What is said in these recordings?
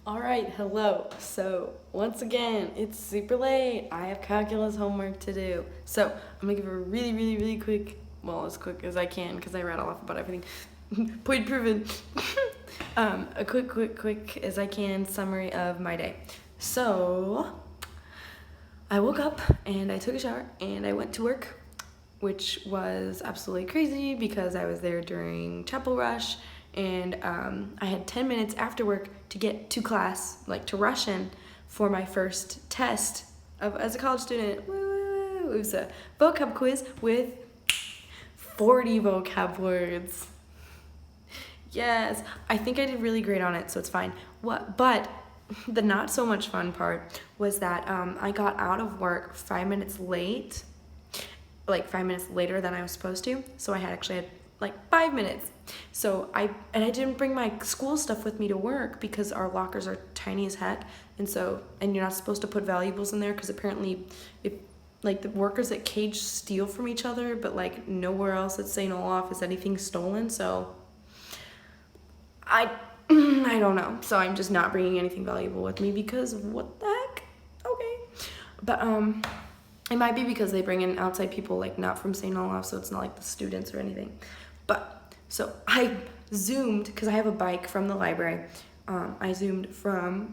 All right, hello. So once again, it's super late. I have calculus homework to do. So I'm gonna give a really quick, well, as quick as I can because I rattle off about everything. Point proven. A quick as I can summary of my day. So I woke up and I took a shower and I went to work, which was absolutely crazy because I was there during chapel rush, and I had 10 minutes after work to get to class, like to rush in for my first test as a college student. Woo! It was a vocab quiz with 40 vocab words. Yes, I think I did really great on it, so it's fine. But the not so much fun part was that I got out of work 5 minutes late, like 5 minutes later than I was supposed to. So I actually had like 5 minutes. So I didn't bring my school stuff with me to work because our lockers are tiny as heck, and you're not supposed to put valuables in there because apparently like the workers at Cage steal from each other, but like nowhere else at St. Olaf is anything stolen. So I don't know. So I'm just not bringing anything valuable with me because what the heck? Okay. But it might be because they bring in outside people, like not from St. Olaf, so it's not like the students or anything. But so I zoomed, because I have a bike from the library. I zoomed from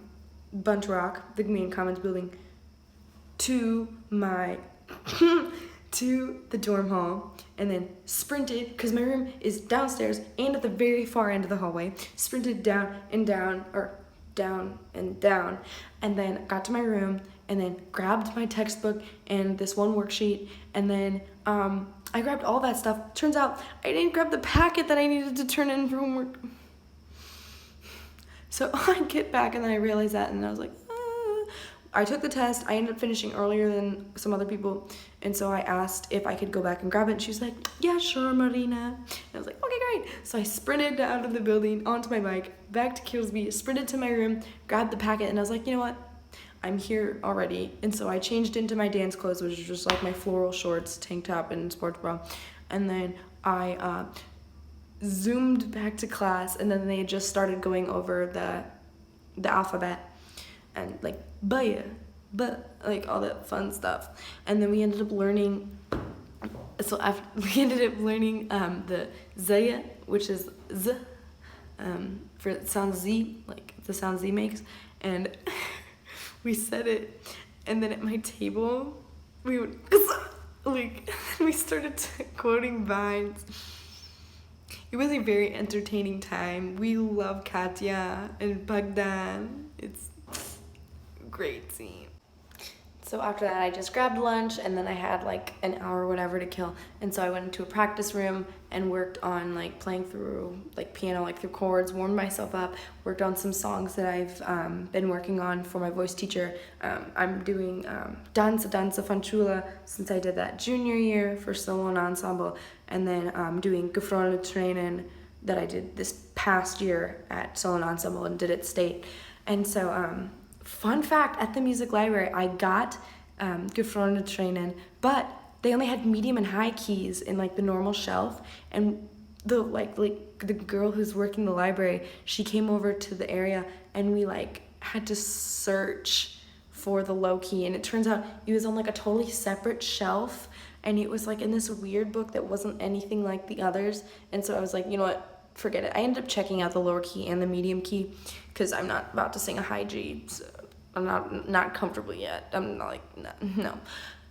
Bunch Rock, the main Commons building, to my to the dorm hall, and then sprinted, because my room is downstairs and at the very far end of the hallway, sprinted down and down, and then got to my room, and then grabbed my textbook and this one worksheet, and then I grabbed all that stuff. Turns out I didn't grab the packet that I needed to turn in for homework. So I get back and then I realized that, and I was like, I took the test. I ended up finishing earlier than some other people, and so I asked if I could go back and grab it, and she was like, yeah, sure, Marina. And I was like, okay, great. So I sprinted out of the building, onto my bike, back to Kilsby, sprinted to my room, grabbed the packet, and I was like, you know what? I'm here already. And so I changed into my dance clothes, which is just like my floral shorts, tank top, and sports bra. And then I zoomed back to class, and then they had just started going over the alphabet and like but like all that fun stuff. And then we ended up learning the Zaya, which is Z, for the sound Z, like the sound Z makes. And we said it, and then at my table we would like we started quoting vines. It was a very entertaining time. We love Katya and Bogdan. It's great scene. So after that, I just grabbed lunch, and then I had like an hour or whatever to kill. And so I went into a practice room and worked on like playing through like piano, like through chords, warmed myself up, worked on some songs that I've been working on for my voice teacher. I'm doing Danza Fanciulla since I did that junior year for solo and ensemble. And then I'm doing Gefrorene Tränen that I did this past year at solo and ensemble and did at state. And so fun fact, at the music library, I got Gefrorene Tränen, but they only had medium and high keys in like the normal shelf, and the the girl who's working the library, she came over to the area, and we like had to search for the low key, and it turns out it was on like a totally separate shelf, and it was like in this weird book that wasn't anything like the others. And so I was like, you know what, forget it. I ended up checking out the lower key and the medium key because I'm not about to sing a high G, so I'm not comfortable yet. I'm not like, no.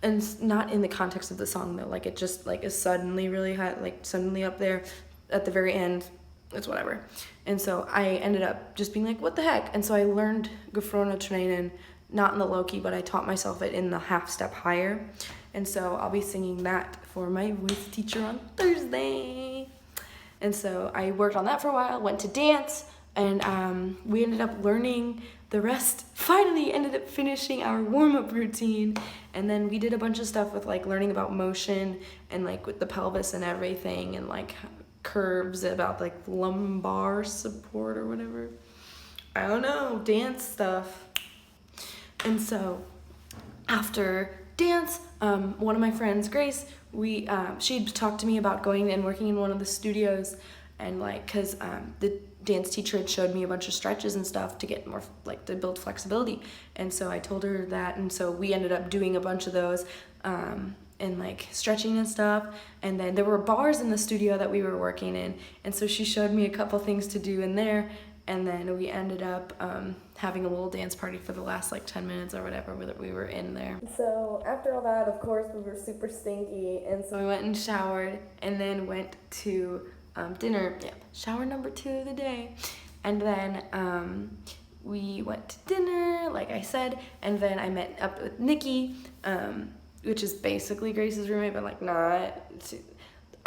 And it's not in the context of the song though. Like it just like is suddenly really high, like suddenly up there at the very end. It's whatever. And so I ended up just being like, what the heck? And so I learned Gefrorene Tränen, not in the low key, but I taught myself it in the half step higher. And so I'll be singing that for my voice teacher on Thursday. And so I worked on that for a while, went to dance, and we ended up learning the rest. Finally ended up finishing our warm-up routine, and then we did a bunch of stuff with like learning about motion and like with the pelvis and everything, and like curves about like lumbar support or whatever. I don't know, dance stuff. And so after dance, one of my friends, Grace, she'd talked to me about going and working in one of the studios and like because the dance teacher had showed me a bunch of stretches and stuff to get more like to build flexibility, and so I told her that, and so we ended up doing a bunch of those and like stretching and stuff. And then there were bars in the studio that we were working in, and so she showed me a couple things to do in there, and then we ended up having a little dance party for the last like 10 minutes or whatever that we were in there. So after all that, of course, we were super stinky, and so we went and showered and then went to dinner. Yeah, shower number 2 of the day. And then we went to dinner, like I said, and then I met up with Nikki, which is basically Grace's roommate, but like not.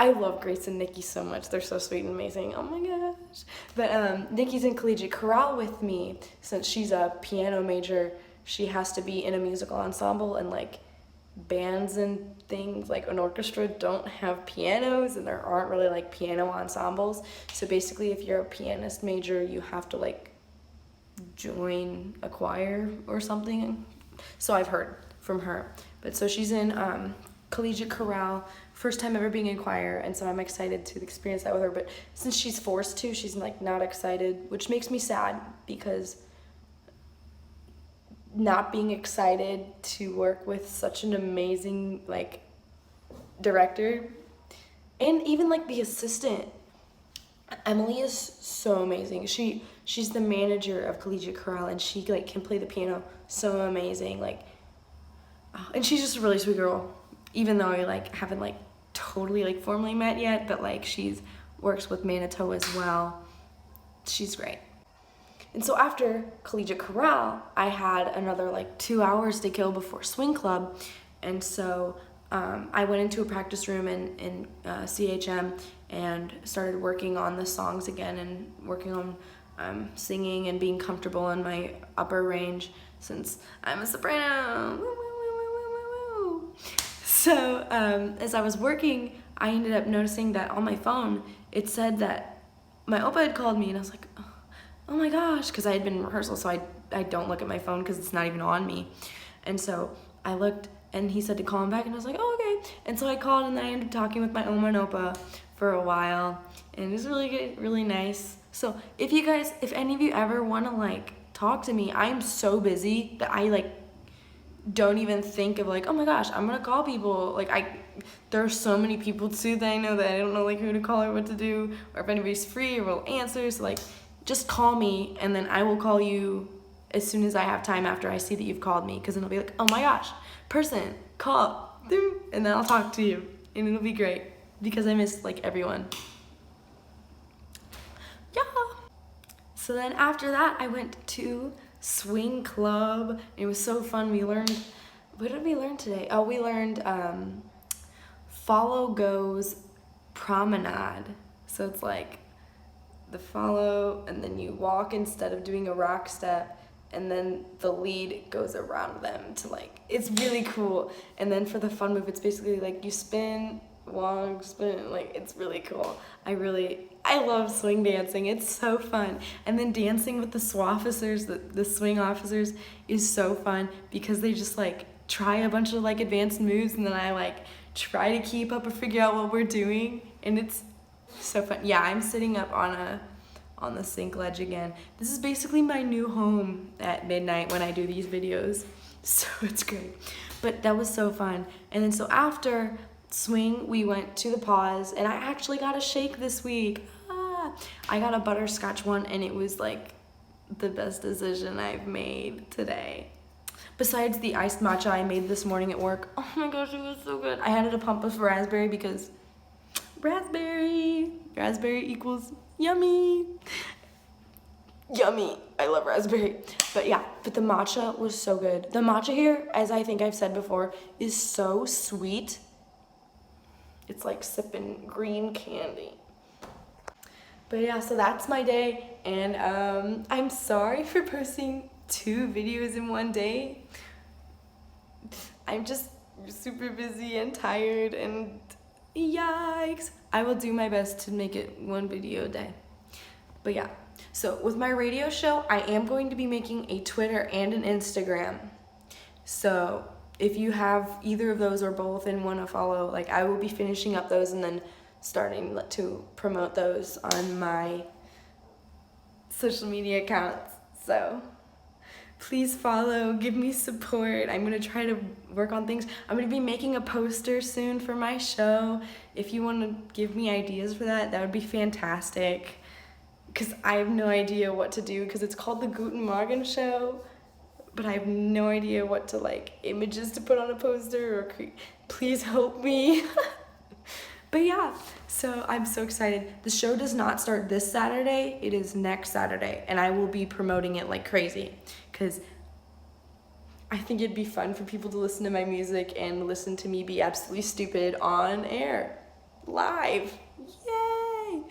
I love Grace and Nikki so much. They're so sweet and amazing. Oh my gosh. But Nikki's in collegiate chorale with me. Since she's a piano major, she has to be in a musical ensemble, and like bands and things like an orchestra don't have pianos, and there aren't really like piano ensembles. So basically if you're a pianist major, you have to like join a choir or something. So I've heard from her. But so she's in collegiate chorale, first time ever being in choir, and so I'm excited to experience that with her. But since she's forced to, she's like not excited, which makes me sad, because not being excited to work with such an amazing like director, and even like the assistant Emily is so amazing. She's the manager of collegiate chorale, and she like can play the piano so amazing, like, and she's just a really sweet girl. Even though I like haven't like totally like formally met yet, but like she's works with Manitoba as well. She's great. And so after collegiate chorale, I had another like 2 hours to kill before swing club, and so I went into a practice room in CHM and started working on the songs again, and working on singing and being comfortable in my upper range, since I'm a soprano. So as I was working, I ended up noticing that on my phone, it said that my oppa had called me, and I was like, oh my gosh, because I had been in rehearsal, so I don't look at my phone because it's not even on me. And so I looked, and he said to call him back, and I was like, oh, okay. And so I called, and then I ended up talking with my oma and oppa for a while, and it was really good, really nice. So if any of you ever want to like talk to me, I'm so busy that I like don't even think of like, oh my gosh, I'm gonna call people. Like there are so many people too that I know that I don't know like who to call or what to do, or if anybody's free or will answer. So like, just call me, and then I will call you as soon as I have time after I see that you've called me, because then I'll be like, oh my gosh, person, call, and then I'll talk to you, and it'll be great, because I miss like everyone. Yeah. So then after that, I went to swing club. It was so fun. We learned, what did we learn today? Oh, we learned follow goes promenade. So it's like the follow, and then you walk instead of doing a rock step, and then the lead goes around them to like, it's really cool. And then for the fun move, it's basically like you spin, walk, spin, like it's really cool. I love swing dancing. It's so fun. And then dancing with the the swing officers is so fun, because they just like try a bunch of like advanced moves, and then I like try to keep up or figure out what we're doing, and it's so fun. Yeah, I'm sitting up on the sink ledge again. This is basically my new home at midnight when I do these videos, so it's great. But that was so fun. And then so after swing, we went to the pause, and I actually got a shake this week. I got a butterscotch one, and it was like the best decision I've made today. Besides the iced matcha I made this morning at work. Oh my gosh, it was so good. I had to pump with raspberry, because raspberry equals yummy. Yummy. I love raspberry. But yeah, but the matcha was so good. The matcha here, as I think I've said before, is so sweet. It's like sipping green candy. But yeah, so that's my day, and I'm sorry for posting 2 videos in one day. I'm just super busy and tired, and yikes. I will do my best to make it 1 video a day. But yeah, so with my radio show, I am going to be making a Twitter and an Instagram. So if you have either of those or both and want to follow, like I will be finishing up those and then starting to promote those on my social media accounts. So please follow, give me support. I'm gonna try to work on things. I'm gonna be making a poster soon for my show. If you wanna give me ideas for that, that would be fantastic. Because I have no idea what to do, because it's called the Guten Morgen Show, but I have no idea what to, like, images to put on a poster or please help me. But yeah, so I'm so excited. The show does not start this Saturday, it is next Saturday, and I will be promoting it like crazy, because I think it'd be fun for people to listen to my music and listen to me be absolutely stupid on air, live. Yay!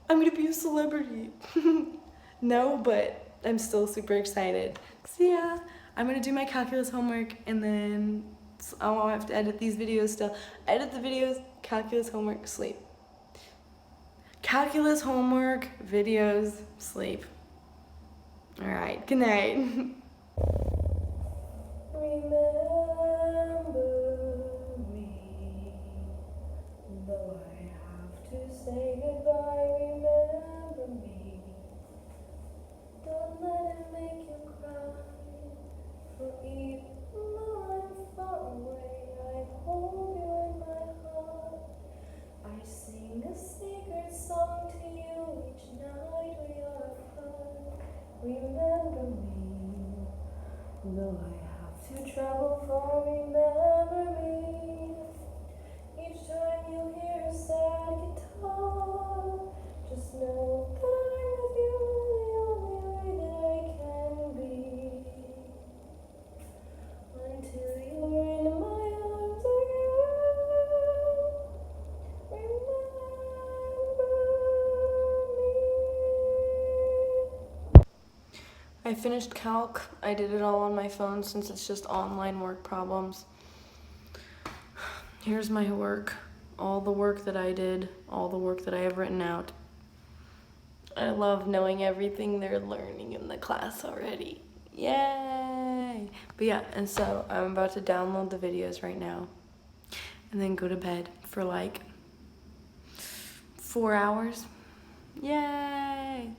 I'm gonna be a celebrity. No, but I'm still super excited. So yeah, I'm gonna do my calculus homework, and then I'll have to edit these videos still. Edit the videos, calculus homework, sleep. Calculus homework, videos, sleep. All right, good night. Remember me, though I have to say goodbye. Remember me, don't let it make you cry. For even though I'm far away, I hold you in my heart. I sing a secret song to you each night we are apart. Remember me, though I have to travel far. Remember me, each time you hear a sad guitar, just know that I'm with you the only way that I can be. Until you're in my arms again, remember me. I finished calc. I did it all on my phone since it's just online work problems. Here's my work. All the work that I did, all the work that I have written out. I love knowing everything they're learning in the class already. Yay! But yeah, and so I'm about to download the videos right now and then go to bed for like 4 hours. Yay!